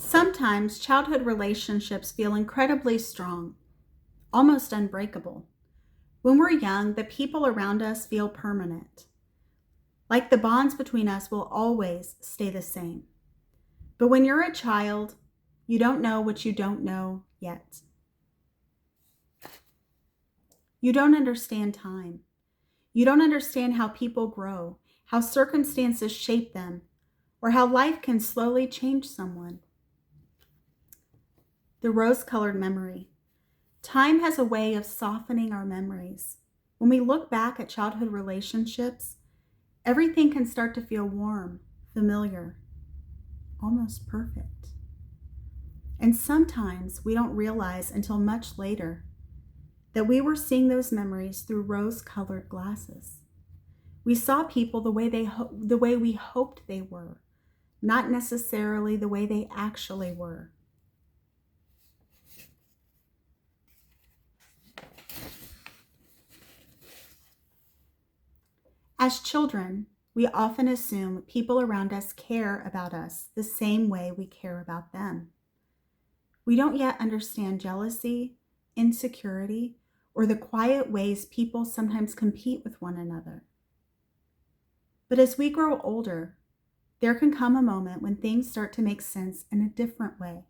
Sometimes childhood relationships feel incredibly strong, almost unbreakable. When we're young, the people around us feel permanent, like the bonds between us will always stay the same. But when you're a child, you don't know what you don't know yet. You don't understand time. You don't understand how people grow, how circumstances shape them, or how life can slowly change someone. The rose-colored memory. Time has a way of softening our memories. When we look back at childhood relationships, everything can start to feel warm, familiar, almost perfect. And sometimes we don't realize until much later that we were seeing those memories through rose-colored glasses. We saw people the way we hoped they were, not necessarily the way they actually were. As children, we often assume people around us care about us the same way we care about them. We don't yet understand jealousy, insecurity, or the quiet ways people sometimes compete with one another. But as we grow older, there can come a moment when things start to make sense in a different way.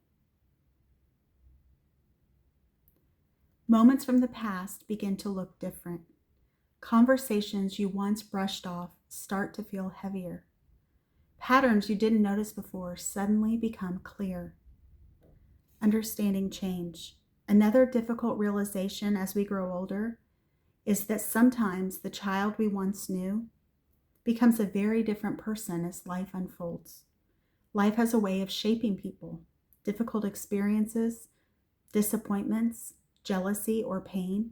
Moments from the past begin to look different. Conversations you once brushed off start to feel heavier. Patterns you didn't notice before suddenly become clear. Understanding change. Another difficult realization as we grow older is that sometimes the child we once knew becomes a very different person as life unfolds. Life has a way of shaping people. Difficult experiences, disappointments, jealousy, or pain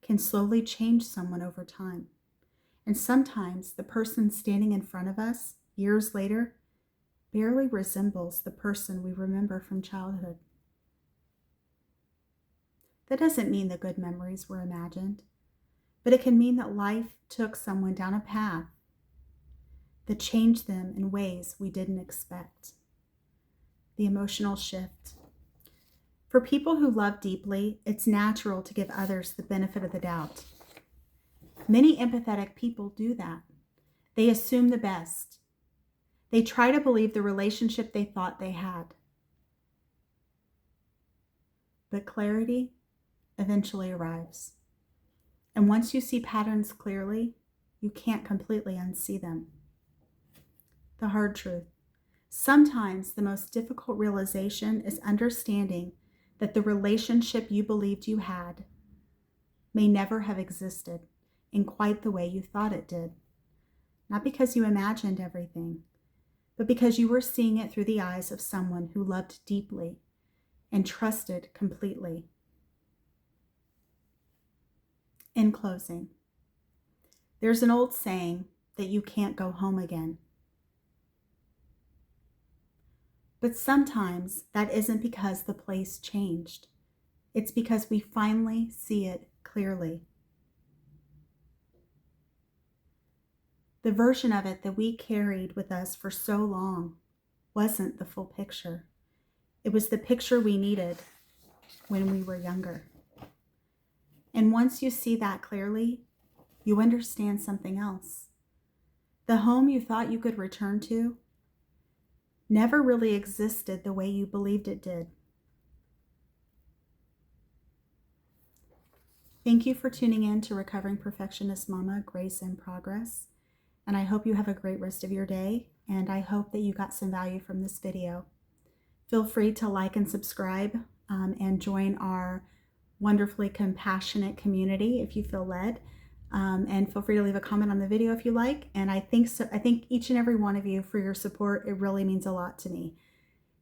can slowly change someone over time. And sometimes the person standing in front of us years later barely resembles the person we remember from childhood. That doesn't mean the good memories were imagined, but it can mean that life took someone down a path that changed them in ways we didn't expect. The emotional shift. For people who love deeply, it's natural to give others the benefit of the doubt. Many empathetic people do that. They assume the best. They try to believe the relationship they thought they had. But clarity eventually arrives. And once you see patterns clearly, you can't completely unsee them. The hard truth. Sometimes the most difficult realization is understanding that the relationship you believed you had may never have existed in quite the way you thought it did. Not because you imagined everything, but because you were seeing it through the eyes of someone who loved deeply and trusted completely. In closing, there's an old saying that you can't go home again. But sometimes that isn't because the place changed. It's because we finally see it clearly. The version of it that we carried with us for so long wasn't the full picture. It was the picture we needed when we were younger. And once you see that clearly, you understand something else. The home you thought you could return to never really existed the way you believed it did. Thank you for tuning in to Recovering Perfectionist Mama, Grace in Progress. And I hope you have a great rest of your day. And I hope that you got some value from this video. Feel free to like and subscribe and join our wonderfully compassionate community if you feel led. And feel free to leave a comment on the video if you like. And I think each and every one of you for your support. It really means a lot to me.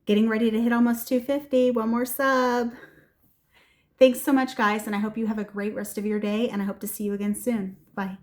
Getting ready to hit almost 250. One more sub. Thanks so much, guys. And I hope you have a great rest of your day. And I hope to see you again soon. Bye.